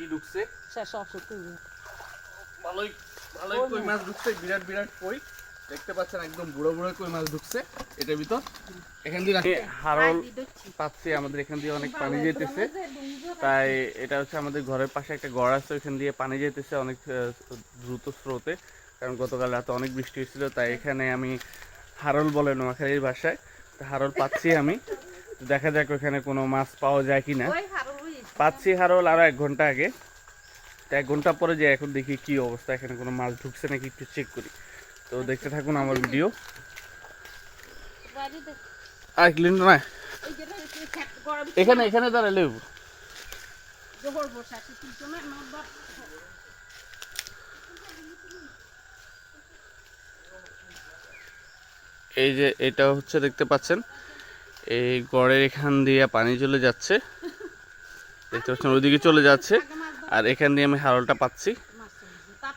কি ঢুকছে ভালোই ভালোই কই মাছ ঢুকছে, বিরাট বিরাট কই দেখতে পাচ্ছেন, একদম বুড়ো বুড়ো কই মাছ ঢুকছে এটার ভিতর। এখান দিয়ে হারল পাচ্ছি, আমাদের এখান দিয়ে অনেক পানি যেতেছে, তাই এটা হচ্ছে আমাদের ঘরের পাশে একটা গড় আছে, ওইখান দিয়ে পানি যেতেছে অনেক দ্রুত স্রোতে, কারণ গতকাল রাতে অনেক বৃষ্টি হয়েছিল। তাই এখানে আমি হারল বলে নোয়াখালীর ভাষায়, হারল পাচ্ছি আমি। দেখা যাক ওখানে কোনো মাছ পাওয়া যায় কিনা। পাচ্ছি হারল আরো 1 ঘন্টা আগে, 1 ঘন্টা পরে যে এখন দেখি কি অবস্থা, এখানে কোনো মাছ ঢুকছে নাকি একটু চেক করি। তো দেখতে থাকুন আমার ভিডিও। আর ক্লিন না এখানে এখানে দাঁড়ালে এই যে এটা হচ্ছে দেখতে পাচ্ছেন, এই গড়ের এখান দিয়ে পানি চলে যাচ্ছে, দেখতে পাচ্ছেন ওইদিকে চলে যাচ্ছে, আর এখান দিয়ে আমি হারলটা পাচ্ছি।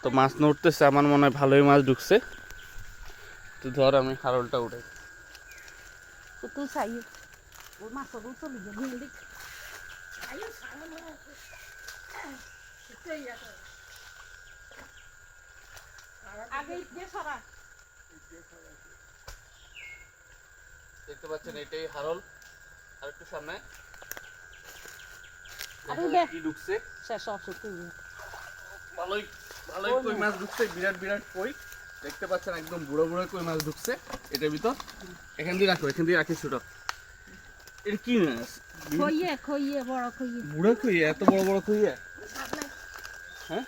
তো মাছ নড়তেছে, আমার মনে হয় ভালোই মাছ ঢুকছে। তো ধর আমি হারলটা উঠে দেখতে পাচ্ছেন, এটাই হারল। আর একটু সামনে কি ঢুকছে, ভালোই ভালোই কই মাছ ঢুকছে, বিরাট বিরাট কই দেখতে পাচ্ছেন, একদম বুড়ো বুড়ো কই মাছ ঢুকছে এটার ভিতর। এখান দিয়ে রাখো, এখান দিয়ে রাখি ছোট। এটা কি মাছ? বুড়ো কই, এত বড় বড় কই? হ্যাঁ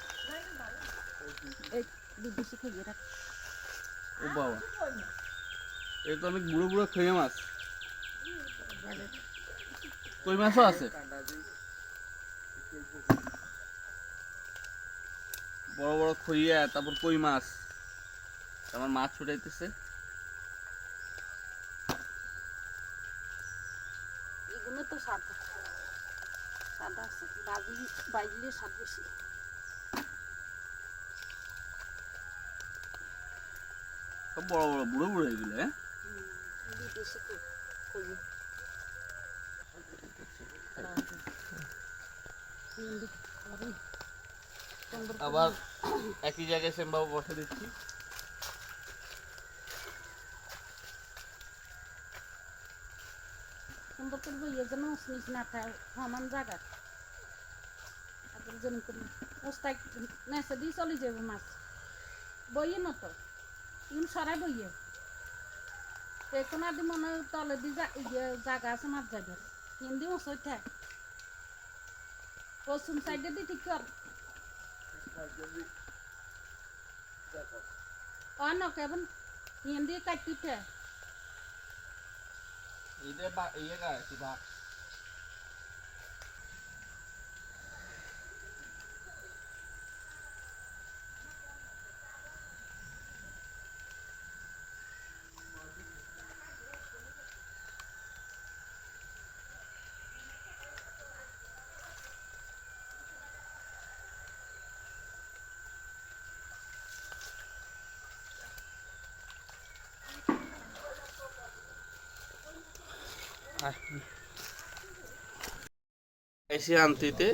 ও বাবা, এটা তো অনেক বুড়ো বুড়ো খইয়া মাছ। কই মাছও আছে, বড় বড় খইয়া, তারপর কই মাছ। আমার মাছ ছুটাইতেছে। সব বড় বড় বুড়ো বুড়ো এগুলো। হ্যাঁ আবার একই জায়গায় সেম ভাবে বসে দিচ্ছি। সুন্দর করে বইয়ে যেন উসনিস না থাকে, সমান জায়গা যেন করে ওস্তাই নেচে দিয়ে চলে যাবে মাছ। বইয়ে না তো ইন সরাই বইয়ে এখন আদি মনে তলে দিয়ে জায়গা আছে মাছ যাবে, হিন্দি ওসই থাক পশ্চিম সাইডে দিয়ে ঠিক কর অন কেবল হিন্দি কাটি থাক। Ini pak, iya kak, si pak. এসে আনতিতে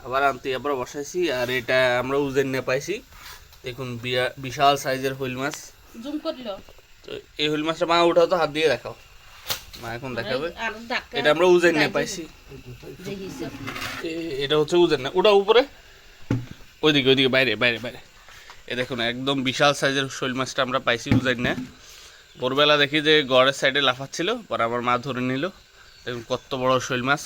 আবার আবার বসাইছি, আর এটা আমরা উজেন নিয়ে পাইছি। দেখুন বিশাল সাইজের হইল মাছ। জুম করলো তো এই হইল মাছটা মা উঠাও তো, হাত দিয়ে দেখাও, মা এখন দেখাবে। এটা আমরা উজেন নিয়ে পাইছি, এটা হচ্ছে উজেন না, ওটা উপরে ওইদিকে ওইদিকে বাইরে বাইরে বাইরে। এ দেখুন একদম বিশাল সাইজের শৈল মাছটা আমরা পাইছি উজেন না। ভোরবেলা দেখি যে গড়ের সাইডে লাফাচ্ছিল, পরে আমার মা ধরে নিল। দেখুন কত বড় শৈল মাছ।